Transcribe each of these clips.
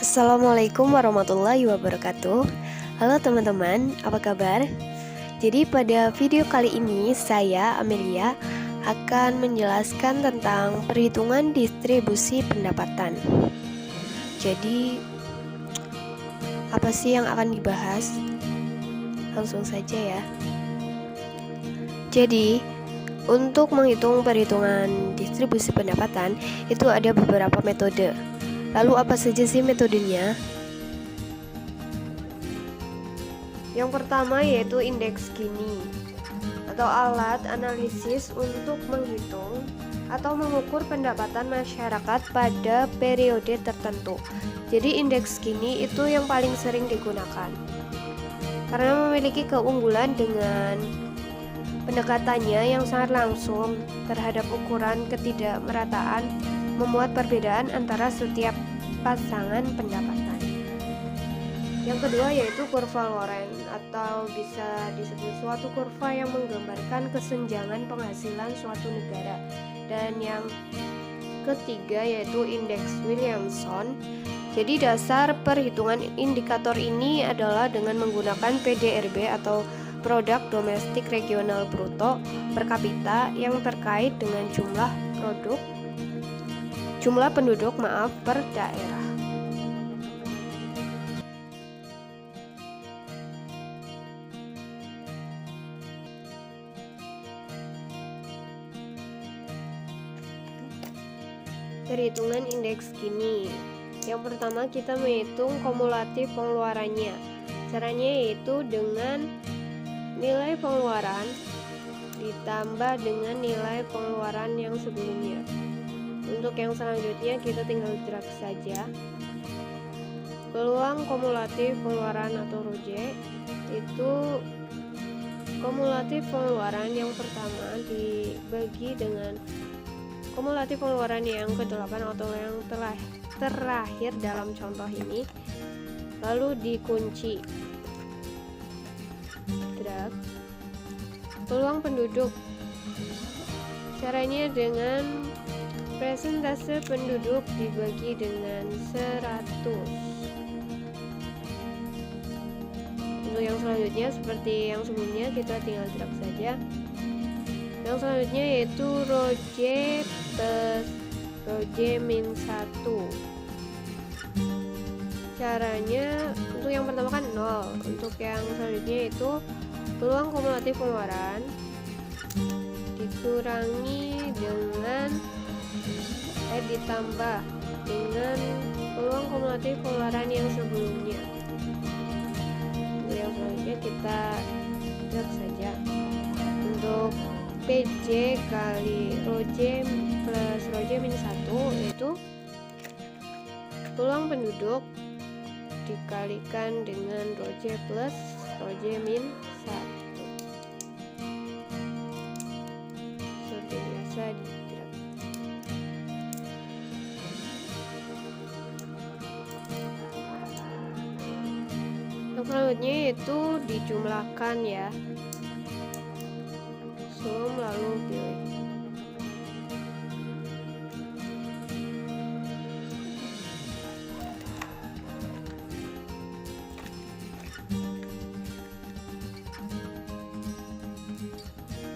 Assalamualaikum warahmatullahi wabarakatuh. Halo teman-teman, apa kabar? Jadi pada video kali ini saya, Amelia, akan menjelaskan tentang perhitungan distribusi pendapatan. Jadi apa sih yang akan dibahas? Langsung saja ya. Jadi untuk menghitung perhitungan distribusi pendapatan itu ada beberapa metode. Lalu apa saja sih metodenya? Yang pertama yaitu indeks Gini atau alat analisis untuk menghitung atau mengukur pendapatan masyarakat pada periode tertentu. Jadi indeks Gini itu yang paling sering digunakan karena memiliki keunggulan dengan pendekatannya yang sangat langsung terhadap ukuran ketidakmerataan, membuat perbedaan antara setiap pasangan pendapatan. Yang kedua yaitu kurva Lorenz atau bisa disebut suatu kurva yang menggambarkan kesenjangan penghasilan suatu negara. Dan yang ketiga yaitu indeks Williamson. Jadi dasar perhitungan indikator ini adalah dengan menggunakan PDRB atau Produk Domestik Regional Bruto per kapita yang terkait dengan jumlah penduduk per daerah. Perhitungan indeks Gini. Yang pertama kita menghitung kumulatif pengeluarannya. Caranya yaitu dengan nilai pengeluaran ditambah dengan nilai pengeluaran yang sebelumnya. Untuk yang selanjutnya kita tinggal drag saja. Peluang kumulatif pengeluaran atau ROJ itu kumulatif pengeluaran yang pertama dibagi dengan kumulatif pengeluaran yang ke-8 atau yang terakhir dalam contoh ini, lalu dikunci. Drag. Peluang penduduk. Caranya dengan persentase penduduk dibagi dengan 100. Untuk yang selanjutnya seperti yang sebelumnya kita tinggal drag saja. Yang selanjutnya yaitu ROJ plus ROJ min 1. Caranya untuk yang pertama kan 0. Untuk yang selanjutnya itu peluang kumulatif pengeluaran dikurangi dengan ditambah dengan peluang kumulatif pengeluaran yang sebelumnya. Untuk yang selanjutnya kita drag saja. Untuk PJ kali ROJ plus ROJ min 1 yaitu peluang penduduk dikalikan dengan ROJ plus ROJ min 1. Seperti biasa di drag. Yang selanjutnya yaitu dijumlahkan ya. Sum lalu pilih.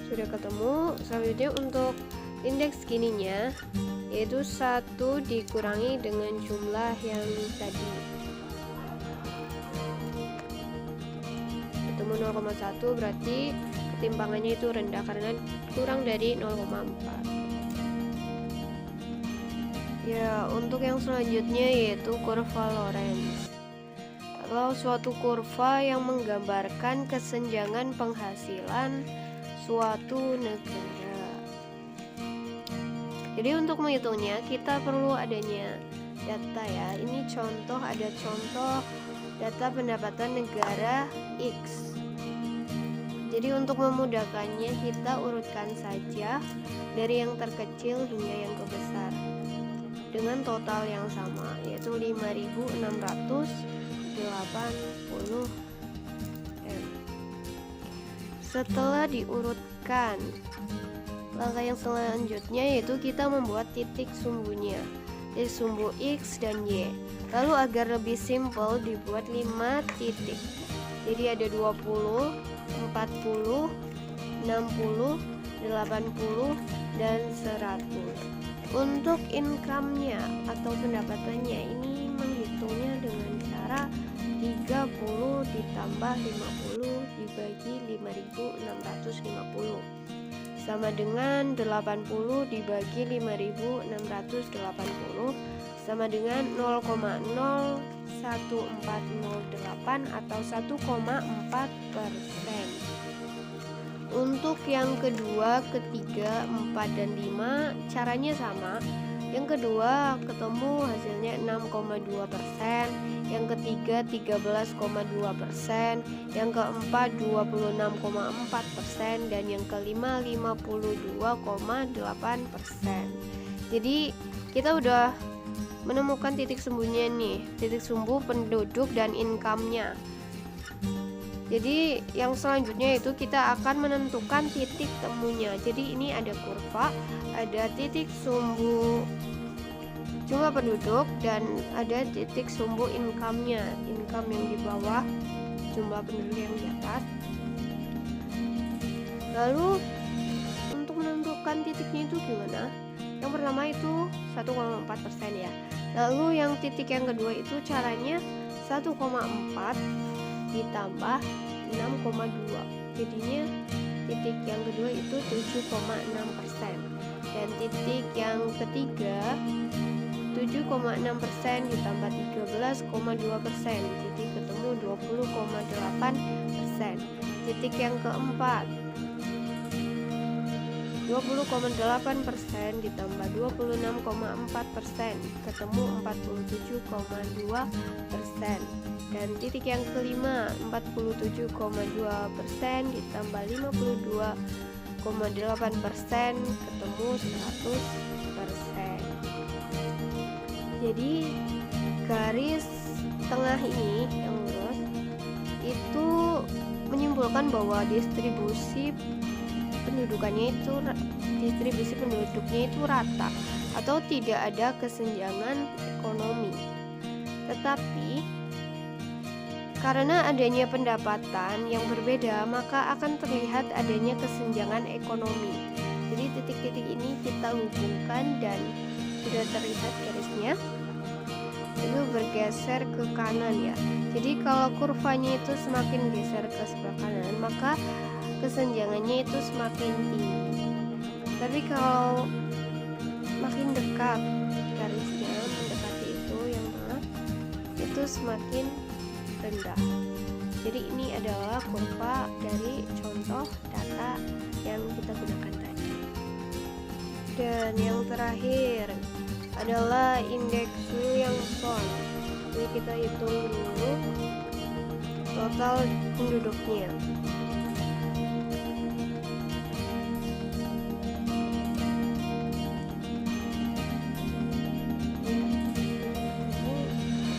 Sudah ketemu. Selanjutnya untuk indeks Gininya yaitu 1 dikurangi dengan jumlah yang tadi. Ketemu 0,1 berarti ketimpangannya itu rendah karena kurang dari 0,4. Ya, untuk yang selanjutnya yaitu kurva Lorenz atau suatu kurva yang menggambarkan kesenjangan penghasilan suatu negara. Jadi untuk menghitungnya kita perlu adanya data ya. Ini contoh, ada contoh data pendapatan negara X. Jadi untuk memudahkannya kita urutkan saja dari yang terkecil hingga yang terbesar dengan total yang sama yaitu 5.680 M. Setelah diurutkan, langkah yang selanjutnya yaitu kita membuat titik sumbunya. titik sumbu X dan Y. Lalu agar lebih simpel dibuat 5 titik. Jadi ada 20, 40, 60, 80, dan 100. Untuk income-nya atau pendapatannya ini menghitungnya dengan cara 30 ditambah 50 dibagi 5.650 sama dengan 80 dibagi 5.680 sama dengan 0,01408 atau 1,4%. Untuk yang kedua, ketiga, 4, dan 5 caranya sama. Yang kedua ketemu hasilnya 6,2%, yang ketiga 13,2%, yang keempat 26,4%, dan yang kelima 52,8%. Jadi kita udah menemukan titik sumbunya nih, titik sumbu penduduk dan income-nya. Jadi yang selanjutnya itu kita akan menentukan titik temunya. Jadi ini ada kurva, ada titik sumbu jumlah penduduk, dan ada titik sumbu income-nya. Income yang di bawah, jumlah penduduk yang di atas. Lalu untuk menentukan titiknya itu gimana? Yang pertama itu 1,4% ya. Lalu yang titik yang kedua itu caranya 1,4 ditambah 6,2, jadinya titik yang kedua itu 7,6%, dan titik yang ketiga 7,6% ditambah 13,2%, jadi ketemu 20,8%. Titik yang keempat 20,8% ditambah 26,4%, ketemu 47,2%. Dan titik yang kelima 47,2% ditambah 52,8%, ketemu 100%. Jadi garis tengah ini yang lurus itu menyimpulkan bahwa distribusi penduduknya itu rata atau tidak ada kesenjangan ekonomi. Tetapi karena adanya pendapatan yang berbeda, maka akan terlihat adanya kesenjangan ekonomi. Jadi titik-titik ini kita hubungkan dan sudah terlihat garisnya itu bergeser ke kanan ya. Jadi kalau kurvanya itu semakin geser ke sebelah kanan, maka kesenjangannya itu semakin tinggi. Tapi kalau makin dekat garisnya mendekati itu yang tengah, itu semakin rendah. Jadi ini adalah kurva dari contoh data yang kita gunakan tadi. Dan yang terakhir adalah indeks Williamson. Jadi kita hitung dulu total penduduknya.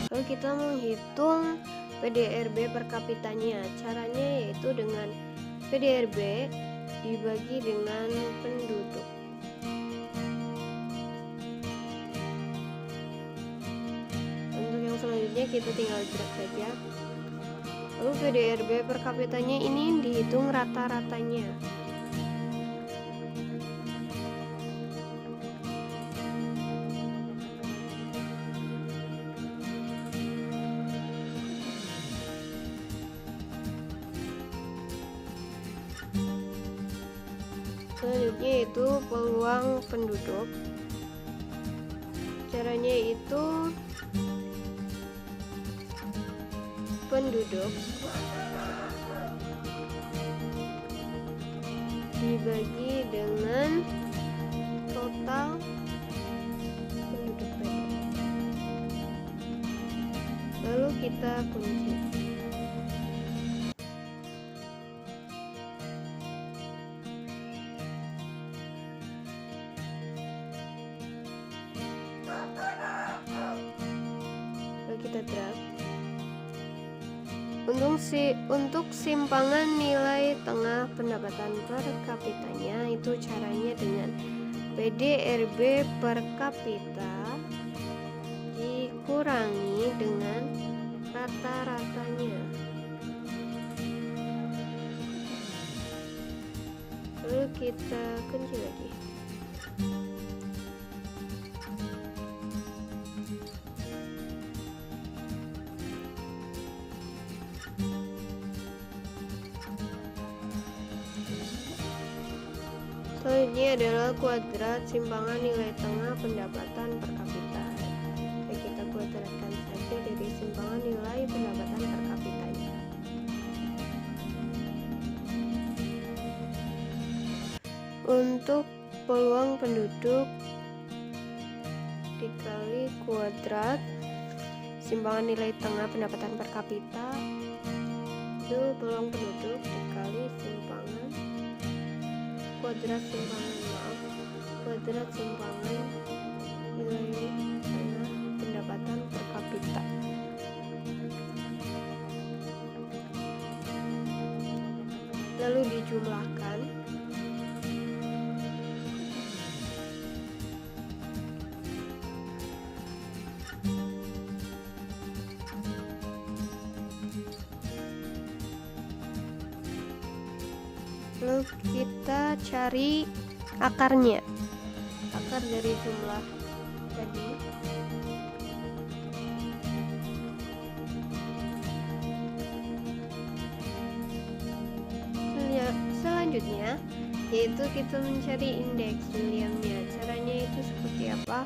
Lalu kita menghitung PDRB per kapitanya. Caranya yaitu dengan PDRB dibagi dengan penduduk. Untuk yang selanjutnya kita tinggal drag saja. Lalu PDRB per kapitanya ini dihitung rata-ratanya. Selanjutnya itu peluang penduduk. Caranya itu penduduk dibagi dengan total penduduk tadi. Lalu kita kunci. Kita drag. Untuk simpangan nilai tengah pendapatan per kapitanya itu caranya dengan PDRB per kapita kurangi dengan rata-ratanya. Lalu kita kunci lagi. Selanjutnya adalah kuadrat simpangan nilai tengah pendapatan per kapita. Kita kuadratkan saja dari simpangan nilai pendapatan per kapitanya. Untuk peluang penduduk dikali kuadrat simpangan nilai tengah pendapatan per kapita, itu peluang penduduk dikali simpangan kuadrat simpangan nilai tengah pendapatan per kapita. Lalu dijumlahkan. Lalu kita cari akarnya, akar dari jumlah tadi. Selanjutnya yaitu kita mencari indeks Williamnya. Caranya itu seperti apa?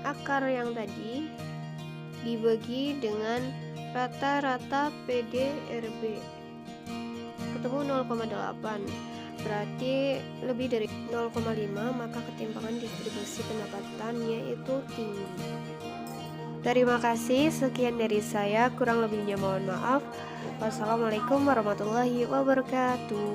Akar yang tadi dibagi dengan rata-rata PDRB, ketemu 0,8, berarti lebih dari 0,5, maka ketimpangan distribusi pendapatannya itu tinggi. Terima kasih, sekian dari saya, kurang lebihnya mohon maaf. Wassalamualaikum warahmatullahi wabarakatuh.